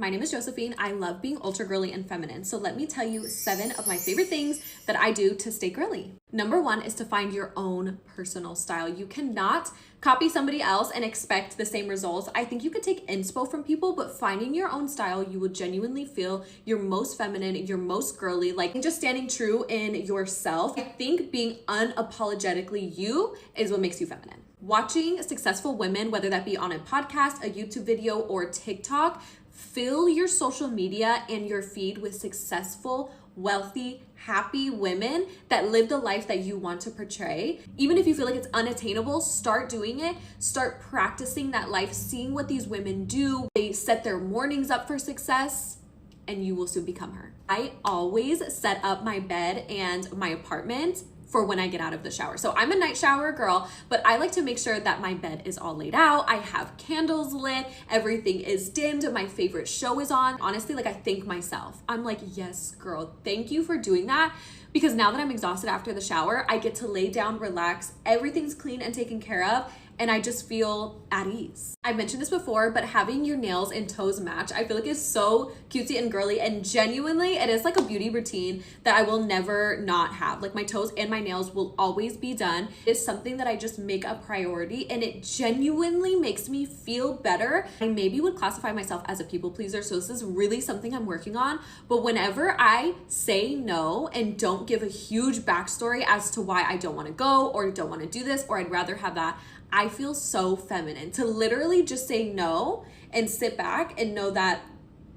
My name is Josephine. I love being ultra girly and feminine. So let me tell you 7 of my favorite things that I do to stay girly. Number 1 is to find your own personal style. You cannot copy somebody else and expect the same results. I think you could take inspo from people, but finding your own style, you will genuinely feel you're most feminine, you're most girly, like just standing true in yourself. I think being unapologetically you is what makes you feminine. Watching successful women, whether that be on a podcast, a YouTube video, or TikTok, fill your social media and your feed with successful, wealthy, happy women that live the life that you want to portray. Even if you feel like it's unattainable, start doing it. Start practicing that life, seeing what these women do. They set their mornings up for success, and you will soon become her. I always set up my bed and my apartment for when I get out of the shower. So I'm a night shower girl, but I like to make sure that my bed is all laid out. I have candles lit, everything is dimmed, my favorite show is on. Honestly, like I thank myself. I'm like, yes, girl, thank you for doing that. Because now that I'm exhausted after the shower, I get to lay down, relax, everything's clean and taken care of, and I just feel at ease. I've mentioned this before, but having your nails and toes match, I feel like is so cutesy and girly, and genuinely, it is like a beauty routine that I will never not have. Like my toes and my nails will always be done. It's something that I just make a priority, and it genuinely makes me feel better. I maybe would classify myself as a people pleaser, so this is really something I'm working on. But whenever I say no and don't give a huge backstory as to why I don't want to go or don't want to do this or I'd rather have that, I feel so feminine to literally just say no and sit back and know that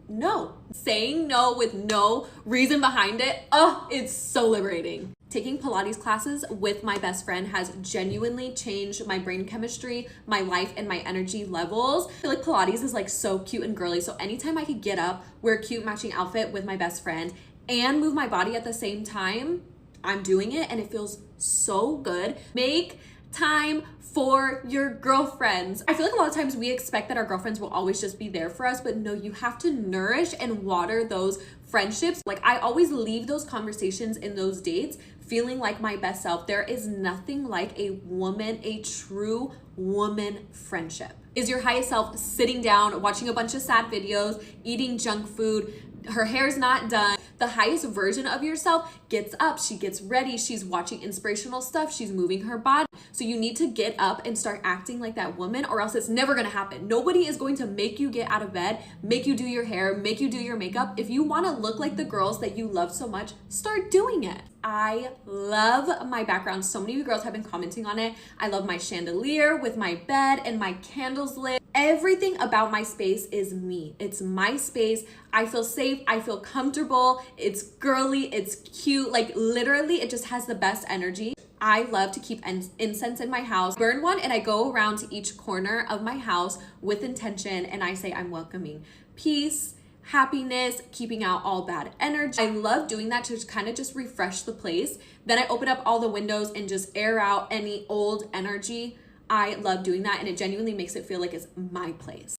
no, saying no with no reason behind it, oh, it's so liberating. Taking Pilates classes with my best friend has genuinely changed my brain chemistry, my life, and my energy levels. I feel like Pilates is like so cute and girly. So anytime I could get up, wear a cute matching outfit with my best friend and move my body at the same time, I'm doing it and it feels so good. Make time for your girlfriends. I feel like a lot of times we expect that our girlfriends will always just be there for us, but no, you have to nourish and water those friendships. Like I always leave those conversations in those dates feeling like my best self. There is nothing like a woman, a true woman friendship. Is your highest self sitting down, watching a bunch of sad videos, eating junk food, her hair's not done. The highest version of yourself gets up, she gets ready, she's watching inspirational stuff, she's moving her body. So you need to get up and start acting like that woman, or else it's never gonna happen. Nobody is going to make you get out of bed, make you do your hair, make you do your makeup. If you wanna look like the girls that you love so much, start doing it. I love my background. So many of you girls have been commenting on it. I love my chandelier with my bed and my candles lit. Everything about my space is me. It's my space. I feel safe. I feel comfortable. It's girly. It's cute. Like literally, it just has the best energy. I love to keep incense in my house. Burn one and I go around to each corner of my house with intention and I say I'm welcoming peace, happiness, keeping out all bad energy. I love doing that to kind of just refresh the place. Then I open up all the windows and just air out any old energy. I love doing that and it genuinely makes it feel like it's my place.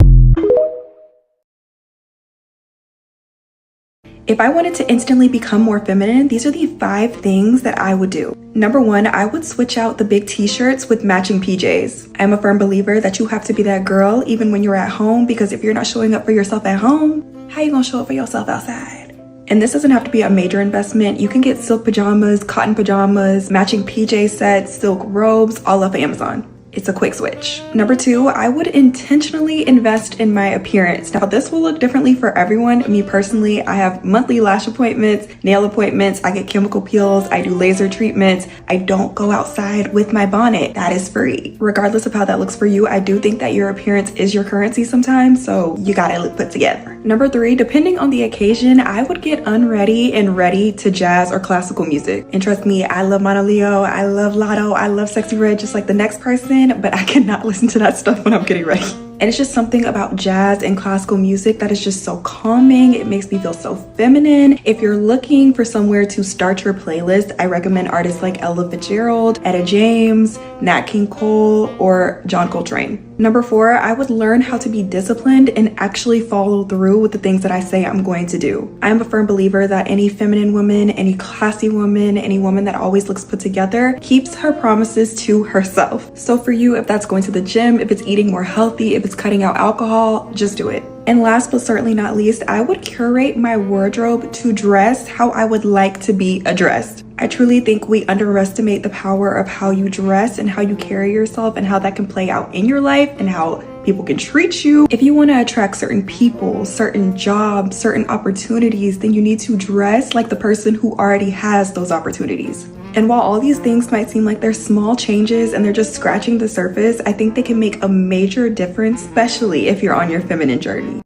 If I wanted to instantly become more feminine, these are the 5 things that I would do. Number 1, I would switch out the big t-shirts with matching PJs. I'm a firm believer that you have to be that girl even when you're at home, because if you're not showing up for yourself at home, how you gonna show up for yourself outside? And this doesn't have to be a major investment. You can get silk pajamas, cotton pajamas, matching PJ sets, silk robes, all off of Amazon. It's a quick switch. Number 2, I would intentionally invest in my appearance. Now this will look differently for everyone. Me personally, I have monthly lash appointments, nail appointments, I get chemical peels, I do laser treatments. I don't go outside with my bonnet. That is free. Regardless of how that looks for you, I do think that your appearance is your currency sometimes, so you gotta look put together. Number 3, depending on the occasion, I would get unready and ready to jazz or classical music. And trust me, I love Mana Leo, I love Lotto, I love Sexy Red just like the next person, but I cannot listen to that stuff when I'm getting ready. And it's just something about jazz and classical music that is just so calming. It makes me feel so feminine. If you're looking for somewhere to start your playlist, I recommend artists like Ella Fitzgerald, Etta James, Nat King Cole, or John Coltrane. Number 4, I would learn how to be disciplined and actually follow through with the things that I say I'm going to do. I am a firm believer that any feminine woman, any classy woman, any woman that always looks put together keeps her promises to herself. So for you, if that's going to the gym, if it's eating more healthy, if it's cutting out alcohol, just do it. And last but certainly not least, I would curate my wardrobe to dress how I would like to be addressed. I truly think we underestimate the power of how you dress and how you carry yourself and how that can play out in your life and how people can treat you. If you want to attract certain people, certain jobs, certain opportunities, then you need to dress like the person who already has those opportunities. And while all these things might seem like they're small changes and they're just scratching the surface, I think they can make a major difference, especially if you're on your feminine journey.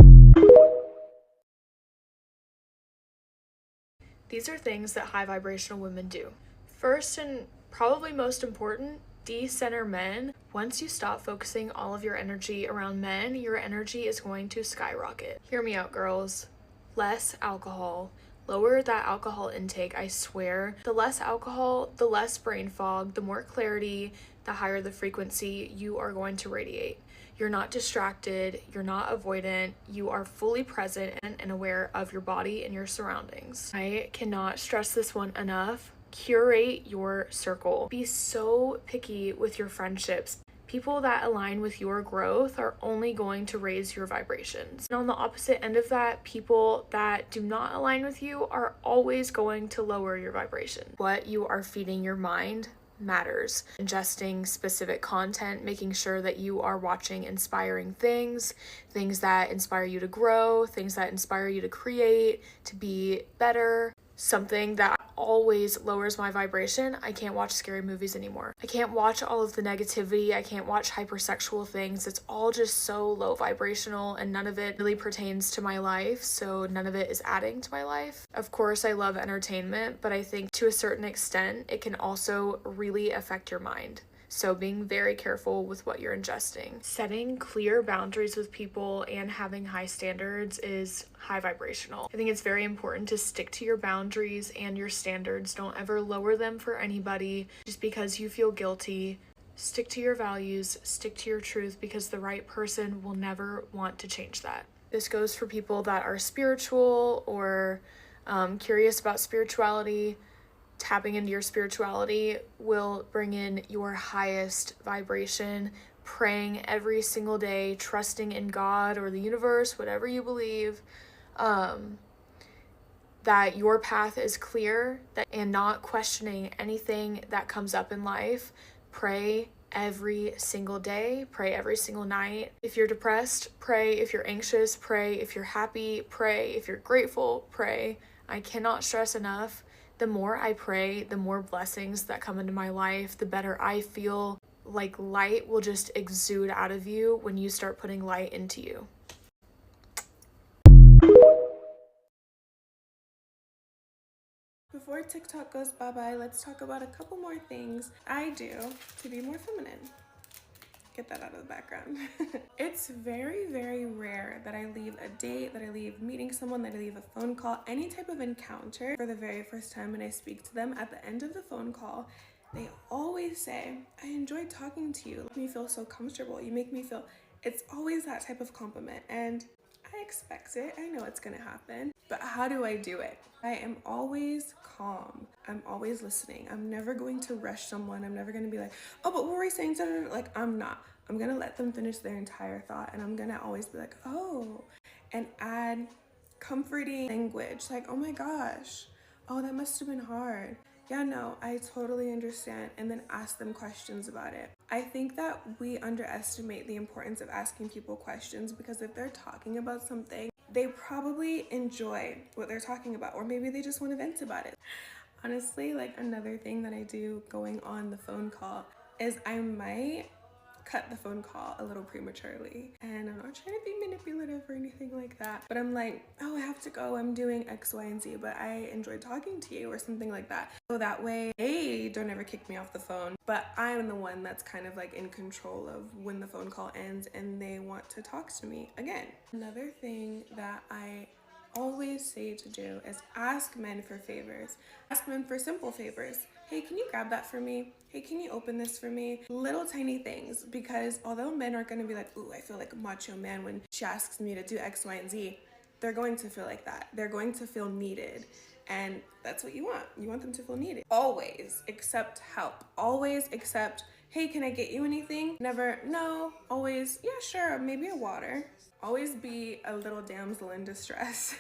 These are things that high vibrational women do. First and probably most important, decenter men. Once you stop focusing all of your energy around men, your energy is going to skyrocket. Hear me out, girls. Less alcohol. Lower that alcohol intake, I swear. The less alcohol, the less brain fog, the more clarity, the higher the frequency you are going to radiate. You're not distracted, you're not avoidant, you are fully present and aware of your body and your surroundings. I cannot stress this one enough. Curate your circle. Be so picky with your friendships. People that align with your growth are only going to raise your vibrations. And on the opposite end of that, people that do not align with you are always going to lower your vibration. What you are feeding your mind matters. Ingesting specific content, making sure that you are watching inspiring things that inspire you to grow, things that inspire you to create, to be better. Something that always lowers my vibration, I can't watch scary movies anymore. I can't watch all of the negativity. I can't watch hypersexual things. It's all just so low vibrational and none of it really pertains to my life, so none of it is adding to my life. Of course, I love entertainment, but I think to a certain extent, it can also really affect your mind. So being very careful with what you're ingesting. Setting clear boundaries with people and having high standards is high vibrational. I think it's very important to stick to your boundaries and your standards. Don't ever lower them for anybody just because you feel guilty. Stick to your values, stick to your truth, because the right person will never want to change that. This goes for people that are spiritual or curious about spirituality. Tapping into your spirituality will bring in your highest vibration. Praying every single day, trusting in God or the universe, whatever you believe, that your path is clear and not questioning anything that comes up in life. Pray every single day, pray every single night. If you're depressed, pray. If you're anxious, pray. If you're happy, pray. If you're grateful, pray. I cannot stress enough. The more I pray, the more blessings that come into my life, the better I feel. Like light will just exude out of you when you start putting light into you. Before TikTok goes bye-bye, let's talk about a couple more things I do to be more feminine. Get that out of the background. It's very, very rare that I leave a date, that I leave meeting someone, that I leave a phone call, any type of encounter for the very first time when I speak to them. At the end of the phone call, they always say, I enjoyed talking to you. You make me feel so comfortable. You make me feel, it's always that type of compliment. And I expect it. I know it's gonna happen. But how do I do it? I am always calm. I'm always listening. I'm never going to rush someone. I'm never going to be like, oh, but what were we saying? Like, I'm not. I'm going to let them finish their entire thought. And I'm going to always be like, oh, and add comforting language. Like, oh my gosh. Oh, that must have been hard. Yeah, no, I totally understand. And then ask them questions about it. I think that we underestimate the importance of asking people questions, because if they're talking about something, they probably enjoy what they're talking about, or maybe they just want to vent about it. Honestly, like another thing that I do going on the phone call is I might cut the phone call a little prematurely. And I'm not trying to be manipulative or anything like that, but I'm like, oh, I have to go, I'm doing X, Y, and Z, but I enjoyed talking to you, or something like that. So that way they don't ever kick me off the phone, but I'm the one that's kind of like in control of when the phone call ends and they want to talk to me again. Another thing that I always always say to do is ask men for favors. Ask men for simple favors. Hey, can you grab that for me? Hey, can you open this for me? Little tiny things, because although men are going to be like, ooh, I feel like a macho man when she asks me to do X, Y, and Z, they're going to feel like that. They're going to feel needed. And that's what you want. You want them to feel needed. Always accept help. Always accept, hey, can I get you anything? Never, no. Always, yeah, sure, maybe a water. Always be a little damsel in distress.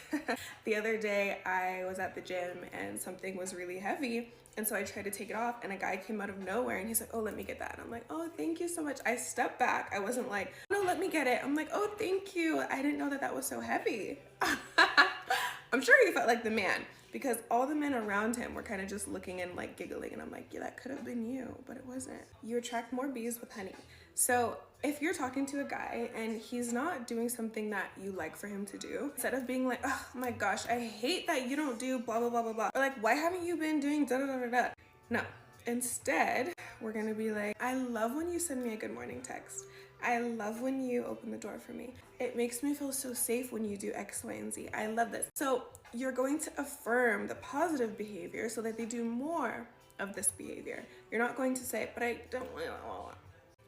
The other day I was at the gym and something was really heavy. And so I tried to take it off and a guy came out of nowhere and he's like, oh, let me get that. And I'm like, oh, thank you so much. I stepped back. I wasn't like, no, let me get it. I'm like, oh, thank you. I didn't know that that was so heavy. I'm sure he felt like the man, because all the men around him were kind of just looking and like giggling. And I'm like, yeah, that could have been you, but it wasn't. You attract more bees with honey. So if you're talking to a guy and he's not doing something that you like for him to do, instead of being like, oh my gosh, I hate that you don't do blah, blah, blah, blah, blah. Or like, why haven't you been doing da, da, da, da, da? No. Instead, we're gonna be like, I love when you send me a good morning text. I love when you open the door for me. It makes me feel so safe when you do X, Y, and Z. I love this. So you're going to affirm the positive behavior so that they do more of this behavior. You're not going to say, but I don't want to.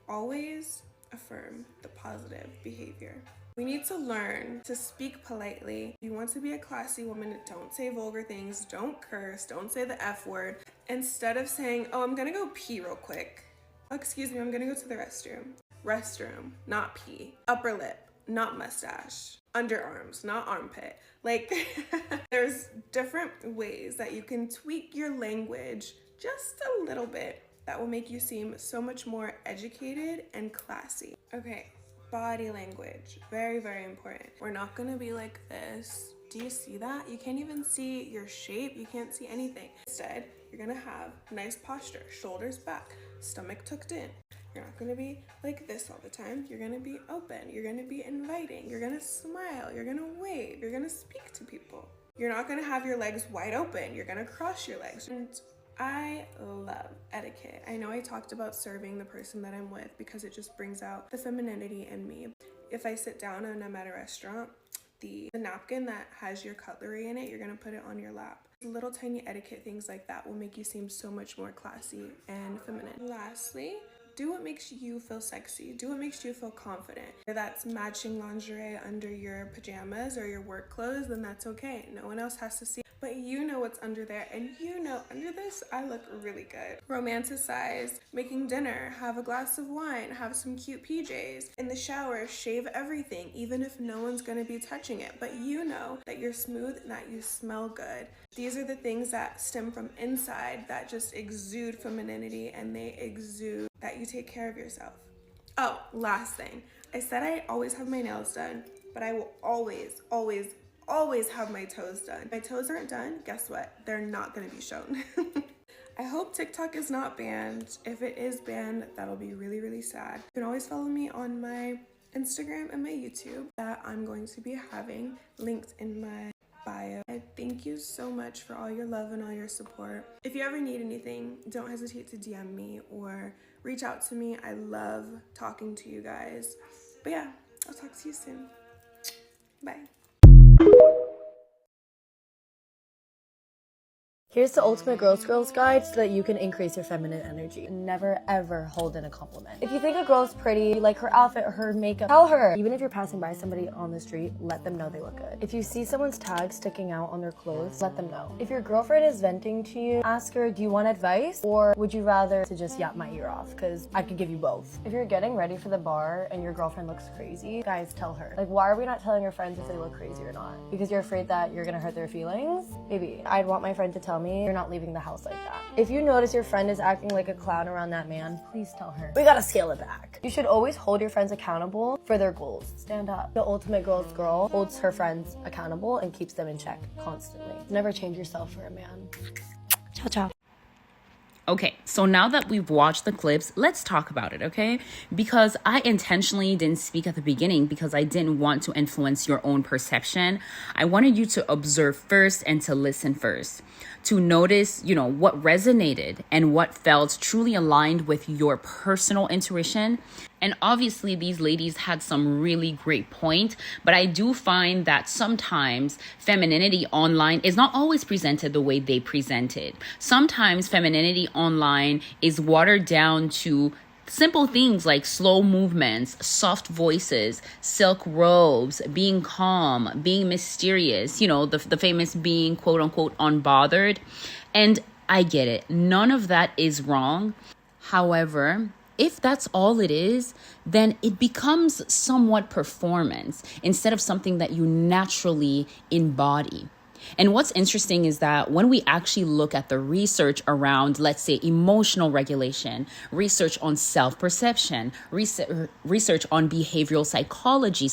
Always affirm the positive behavior. We need to learn to speak politely. If you want to be a classy woman, don't say vulgar things, don't curse, don't say the F word. Instead of saying, oh, I'm gonna go pee real quick. Oh, excuse me, I'm gonna go to the restroom. Restroom, not pee. Upper lip, not mustache. Underarms, not armpit. Like, there's different ways that you can tweak your language just a little bit that will make you seem so much more educated and classy. Okay, body language, very, very important. We're not gonna be like this. Do you see that? You can't even see your shape. You can't see anything. Instead, you're gonna have nice posture, shoulders back, stomach tucked in. You're not gonna be like this all the time. You're gonna be open. You're gonna be inviting. You're gonna smile. You're gonna wave. You're gonna speak to people. You're not gonna have your legs wide open. You're gonna cross your legs. And I love etiquette. I know I talked about serving the person that I'm with because it just brings out the femininity in me. If I sit down and I'm at a restaurant, the napkin that has your cutlery in it, you're gonna put it on your lap. Little tiny etiquette things like that will make you seem so much more classy and feminine. Lastly, do what makes you feel sexy. Do what makes you feel confident. If that's matching lingerie under your pajamas or your work clothes, then that's okay. No one else has to see. But you know what's under there, and you know under this I look really good. Romanticize making dinner, have a glass of wine, have some cute PJs. In the shower, shave everything, even if no one's gonna be touching it. But you know that you're smooth and that you smell good. These are the things that stem from inside that just exude femininity, and they exude that you take care of yourself. Oh, last thing. I said I always have my nails done, but I will always have my toes done. If my toes aren't done, guess what? They're not gonna be shown. I hope TikTok is not banned. If it is banned, that'll be really, really sad. You can always follow me on my Instagram and my YouTube that I'm going to be having linked in my bio. I thank you so much for all your love and all your support. If you ever need anything, don't hesitate to DM me or reach out to me. I love talking to you guys. But yeah, I'll talk to you soon. Bye. Here's the ultimate girls guide so that you can increase your feminine energy. Never ever hold in a compliment. If you think a girl's pretty, you like her outfit or her makeup, tell her. Even if you're passing by somebody on the street, let them know they look good. If you see someone's tag sticking out on their clothes, let them know. If your girlfriend is venting to you, ask her, do you want advice? Or would you rather to just yap my ear off? Because I could give you both. If you're getting ready for the bar and your girlfriend looks crazy, guys, tell her. Like, why are we not telling our friends if they look crazy or not? Because you're afraid that you're gonna hurt their feelings? Maybe. I'd want my friend to tell me you're not leaving the house like that. If you notice your friend is acting like a clown around that man, please tell her. We gotta scale it back. You should always hold your friends accountable for their goals. Stand up. The ultimate girl's girl holds her friends accountable and keeps them in check constantly. Never change yourself for a man. Ciao, ciao. Okay, so now that we've watched the clips, let's talk about it, okay? Because I intentionally didn't speak at the beginning because I didn't want to influence your own perception. I wanted you to observe first and to listen first, to notice, what resonated and what felt truly aligned with your personal intuition. And obviously, these ladies had some really great point, but I do find that sometimes femininity online is not always presented the way they present it. Sometimes femininity online is watered down to simple things like slow movements, soft voices, silk robes, being calm, being mysterious, the famous being quote unquote unbothered. And I get it. None of that is wrong. However, if that's all it is, then it becomes somewhat performance instead of something that you naturally embody. And what's interesting is that when we actually look at the research around, let's say, emotional regulation, research on self-perception, research on behavioral psychology,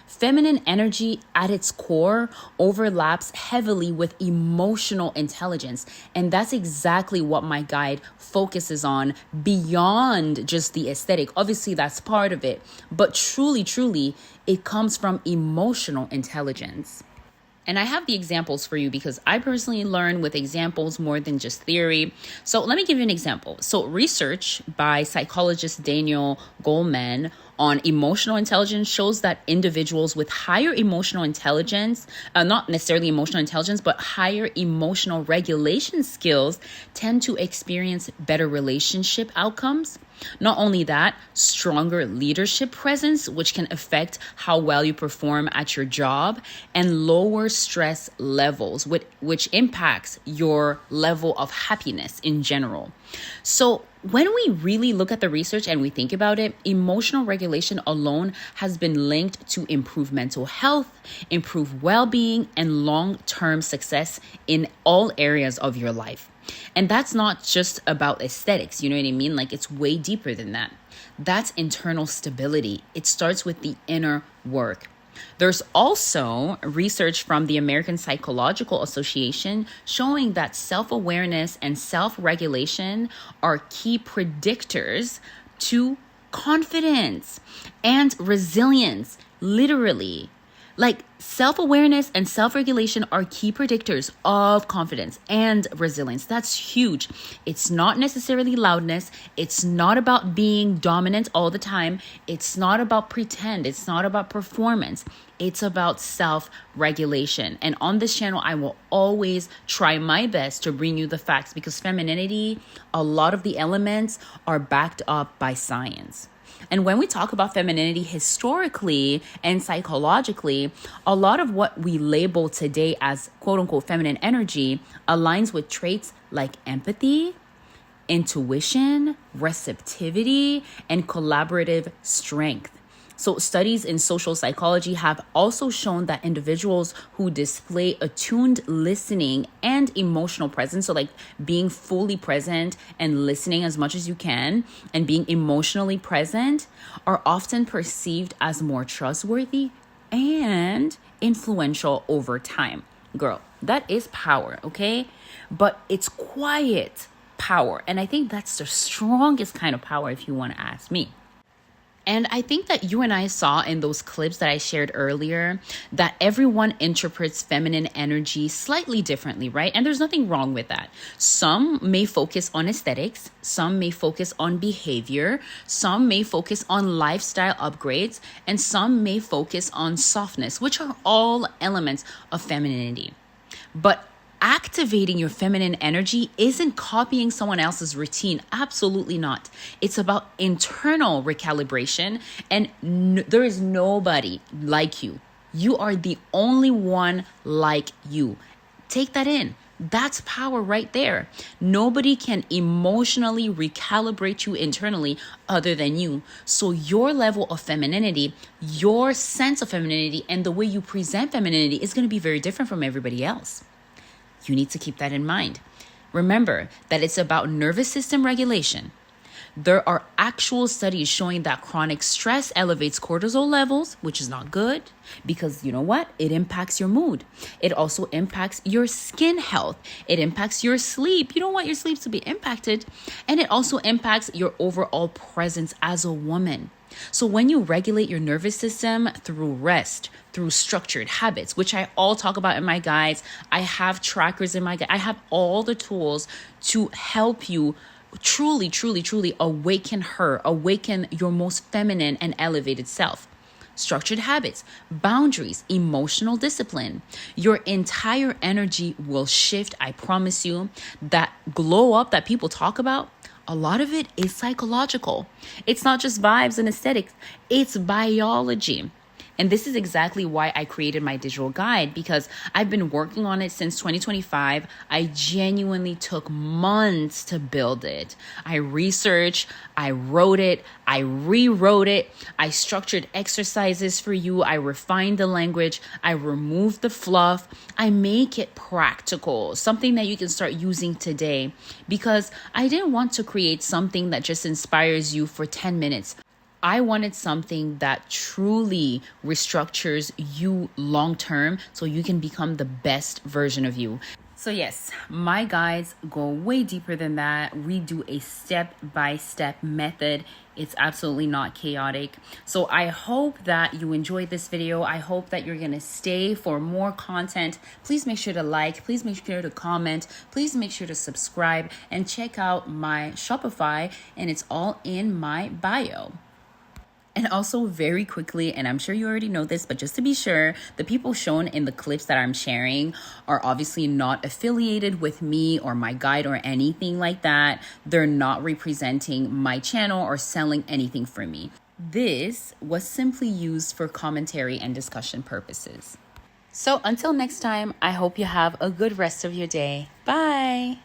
feminine energy at its core overlaps heavily with emotional intelligence. And that's exactly what my guide focuses on beyond just the aesthetic. Obviously, that's part of it. But truly, it comes from emotional intelligence. And I have the examples for you because I personally learn with examples more than just theory. So let me give you an example. So research by psychologist Daniel Goleman on emotional intelligence shows that individuals with higher emotional intelligence, not necessarily emotional intelligence, but higher emotional regulation skills tend to experience better relationship outcomes. Not only that, stronger leadership presence, which can affect how well you perform at your job, and lower stress levels, which impacts your level of happiness in general. So when we really look at the research and we think about it, emotional regulation alone has been linked to improved mental health, improved well-being, and long-term success in all areas of your life. And that's not just about aesthetics, you know what I mean? Like, it's way deeper than that. That's internal stability. It starts with the inner work. There's also research from the American Psychological Association showing that self-awareness and self-regulation are key predictors to confidence and resilience, literally. Like, self-awareness and self-regulation are key predictors of confidence and resilience. That's huge. It's not necessarily loudness. It's not about being dominant all the time. It's not about pretend. It's not about performance. It's about self-regulation. And on this channel, I will always try my best to bring you the facts because femininity, a lot of the elements are backed up by science. And when we talk about femininity historically and psychologically, a lot of what we label today as quote unquote feminine energy aligns with traits like empathy, intuition, receptivity, and collaborative strength. So studies in social psychology have also shown that individuals who display attuned listening and emotional presence, so like being fully present and listening as much as you can and being emotionally present, are often perceived as more trustworthy and influential over time. Girl, that is power, okay? But it's quiet power. And I think that's the strongest kind of power if you want to ask me. And I think that you and I saw in those clips that I shared earlier that everyone interprets feminine energy slightly differently, right? And there's nothing wrong with that. Some may focus on aesthetics, some may focus on behavior, some may focus on lifestyle upgrades, and some may focus on softness, which are all elements of femininity. But activating your feminine energy isn't copying someone else's routine. Absolutely not. It's about internal recalibration, and there is nobody like you. You are the only one like you. Take that in. That's power right there. Nobody can emotionally recalibrate you internally other than you. So your level of femininity, your sense of femininity, and the way you present femininity is going to be very different from everybody else. You need to keep that in mind. Remember that it's about nervous system regulation. There are actual studies showing that chronic stress elevates cortisol levels, which is not good because you know what? It impacts your mood. It also impacts your skin health. It impacts your sleep. You don't want your sleep to be impacted. And it also impacts your overall presence as a woman. So when you regulate your nervous system through rest, through structured habits, which I all talk about in my guides, I have trackers in my guide. I have all the tools to help you truly, truly, truly awaken her, awaken your most feminine and elevated self. Structured habits, boundaries, emotional discipline. Your entire energy will shift. I promise you. That glow up that people talk about, a lot of it is psychological. It's not just vibes and aesthetics, it's biology. And this is exactly why I created my digital guide, because I've been working on it since 2025. I genuinely took months to build it. I researched, I wrote it, I rewrote it, I structured exercises for you, I refined the language, I removed the fluff, I make it practical, something that you can start using today, because I didn't want to create something that just inspires you for 10 minutes. I wanted something that truly restructures you long term so you can become the best version of you. So yes, my guides go way deeper than that. We do a step-by-step method. It's absolutely not chaotic. So I hope that you enjoyed this video. I hope that you're gonna stay for more content. Please make sure to like, please make sure to comment, please make sure to subscribe, and check out my Shopify, and it's all in my bio. And also, very quickly, and I'm sure you already know this, but just to be sure, the people shown in the clips that I'm sharing are obviously not affiliated with me or my guide or anything like that. They're not representing my channel or selling anything for me. This was simply used for commentary and discussion purposes. So until next time, I hope you have a good rest of your day. Bye.